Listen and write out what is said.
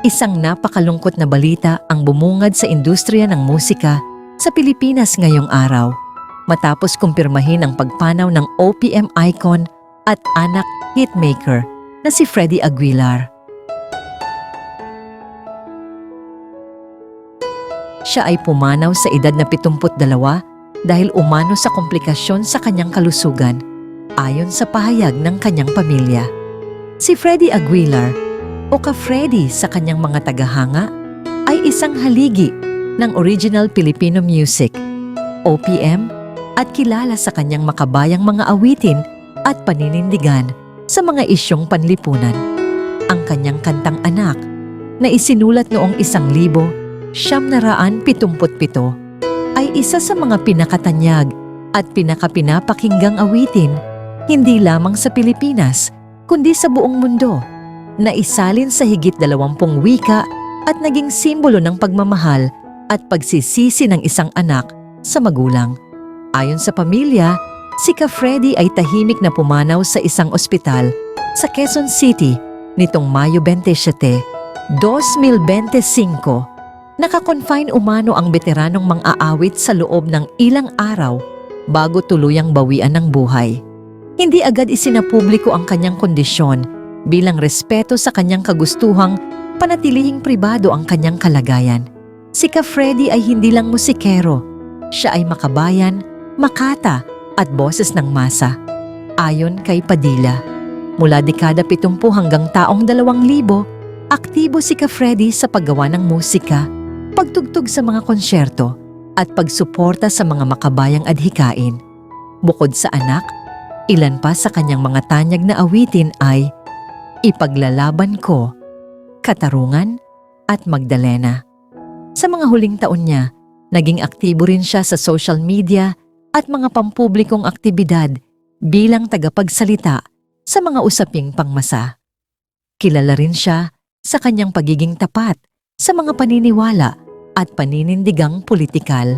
Isang napakalungkot na balita ang bumungad sa industriya ng musika sa Pilipinas ngayong araw, matapos kumpirmahin ang pagpanaw ng OPM icon at anak hitmaker na si Freddie Aguilar. Siya ay pumanaw sa edad na 72 dahil umano sa komplikasyon sa kanyang kalusugan, ayon sa pahayag ng kanyang pamilya. Si Freddie Aguilar, o ka-Freddy sa kanyang mga tagahanga, ay isang haligi ng original Filipino music, OPM, at kilala sa kanyang makabayang mga awitin at paninindigan sa mga isyong panlipunan. Ang kanyang kantang Anak, na isinulat noong 1977, ay isa sa mga pinakatanyag at pinakapinapakinggang awitin hindi lamang sa Pilipinas kundi sa buong mundo, na isalin sa higit 20 wika at naging simbolo ng pagmamahal at pagsisisi ng isang anak sa magulang. Ayon sa pamilya, si ka-Freddy ay tahimik na pumanaw sa isang ospital sa Quezon City nitong Mayo 27, 2025. Nakakonfine umano ang veteranong mang-aawit sa loob ng ilang araw bago tuluyang bawian ng buhay. Hindi agad isinapubliko ang kanyang kondisyon bilang respeto sa kanyang kagustuhang panatilihing pribado ang kanyang kalagayan. Si ka-Freddy ay hindi lang musikero, siya ay makabayan, makata at boses ng masa. Ayon kay Padilla, mula dekada 70 hanggang taong 2000, aktibo si ka-Freddy sa paggawa ng musika, pagtugtog sa mga konsyerto at pagsuporta sa mga makabayang adhikain. Bukod sa Anak, ilan pa sa kanyang mga tanyag na awitin ay Ipaglalaban Ko, Katarungan at Magdalena. Sa mga huling taon niya, naging aktibo rin siya sa social media at mga pampublikong aktibidad bilang tagapagsalita sa mga usaping pangmasa. Kilala rin siya sa kanyang pagiging tapat sa mga paniniwala at paninindigang politikal.